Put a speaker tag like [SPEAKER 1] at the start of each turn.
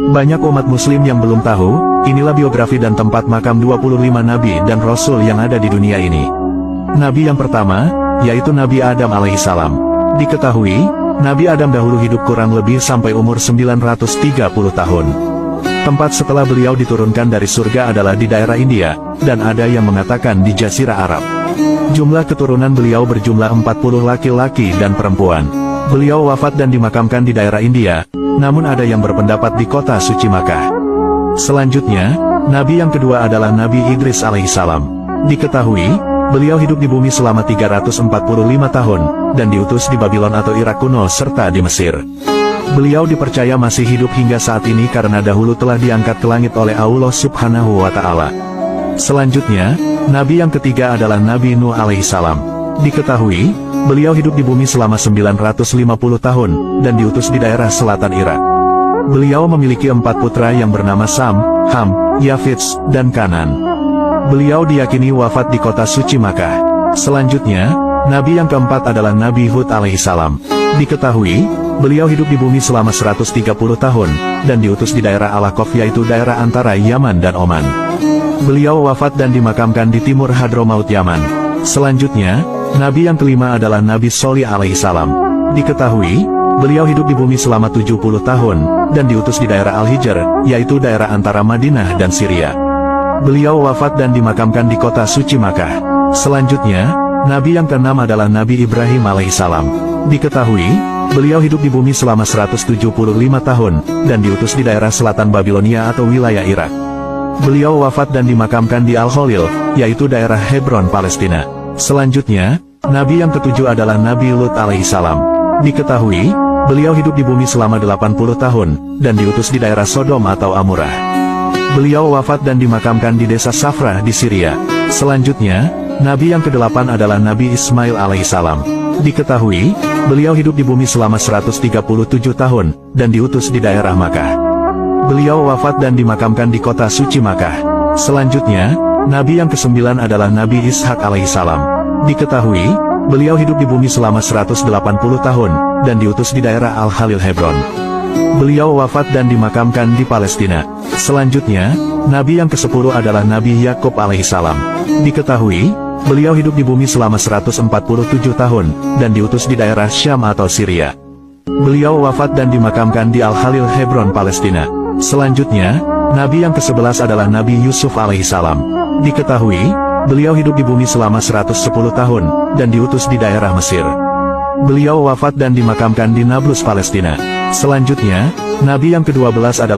[SPEAKER 1] Banyak umat muslim yang belum tahu, inilah biografi dan tempat makam 25 nabi dan rasul yang ada di dunia ini. Nabi yang pertama, yaitu Nabi Adam alaihissalam. Diketahui, Nabi Adam dahulu hidup kurang lebih sampai umur 930 tahun. Tempat setelah beliau diturunkan dari surga adalah di daerah India, dan ada yang mengatakan di Jazirah Arab. Jumlah keturunan beliau berjumlah 40 laki-laki dan perempuan. Beliau wafat dan dimakamkan di daerah India, namun ada yang berpendapat di kota suci Makkah. Selanjutnya, Nabi yang kedua adalah Nabi Idris alaihissalam. Diketahui, beliau hidup di bumi selama 345 tahun, dan diutus di Babylon atau Irak kuno serta di Mesir. Beliau dipercaya masih hidup hingga saat ini karena dahulu telah diangkat ke langit oleh Allah subhanahu wa ta'ala. Selanjutnya, Nabi yang ketiga adalah Nabi Nuh alaihissalam. Diketahui, beliau hidup di bumi selama 950 tahun, dan diutus di daerah selatan Irak. Beliau memiliki 4 putra yang bernama Sam, Ham, Yafits, dan Kanan. Beliau diyakini wafat di kota suci Makkah. Selanjutnya, Nabi yang keempat adalah Nabi Hud alaihissalam. Diketahui, beliau hidup di bumi selama 130 tahun, dan diutus di daerah Al-Ahqaf yaitu daerah antara Yaman dan Oman. Beliau wafat dan dimakamkan di timur Hadramaut Yaman. Selanjutnya, Nabi yang kelima adalah Nabi Sholih alaihissalam. Diketahui, beliau hidup di bumi selama 70 tahun, dan diutus di daerah Al-Hijr, yaitu daerah antara Madinah dan Syria. Beliau wafat dan dimakamkan di kota suci Makkah. Selanjutnya, Nabi yang keenam adalah Nabi Ibrahim alaihissalam. Diketahui, beliau hidup di bumi selama 175 tahun, dan diutus di daerah selatan Babilonia atau wilayah Irak. Beliau wafat dan dimakamkan di Al-Khalil, yaitu daerah Hebron, Palestina. Selanjutnya, Nabi yang ketujuh adalah Nabi Lut alaihissalam. Diketahui, beliau hidup di bumi selama 80 tahun, dan diutus di daerah Sodom atau Amurah. Beliau wafat dan dimakamkan di desa Safrah di Syria. Selanjutnya, Nabi yang kedelapan adalah Nabi Ismail alaihissalam. Diketahui, beliau hidup di bumi selama 137 tahun, dan diutus di daerah Makkah. Beliau wafat dan dimakamkan di kota suci Makkah. Selanjutnya, Nabi yang kesembilan adalah Nabi Ishak alaihissalam. Diketahui, beliau hidup di bumi selama 180 tahun, dan diutus di daerah Al-Khalil Hebron. Beliau wafat dan dimakamkan di Palestina. Selanjutnya, Nabi yang ke-10 adalah Nabi Yakub alaihissalam. Diketahui, beliau hidup di bumi selama 147 tahun, dan diutus di daerah Syam atau Syria. Beliau wafat dan dimakamkan di Al-Khalil Hebron, Palestina. Selanjutnya, Nabi yang ke-11 adalah Nabi Yusuf alaihissalam. Diketahui, beliau hidup di bumi selama 110 tahun, dan diutus di daerah Mesir. Beliau wafat dan dimakamkan di Nablus, Palestina. Selanjutnya, Nabi yang ke-12 adalah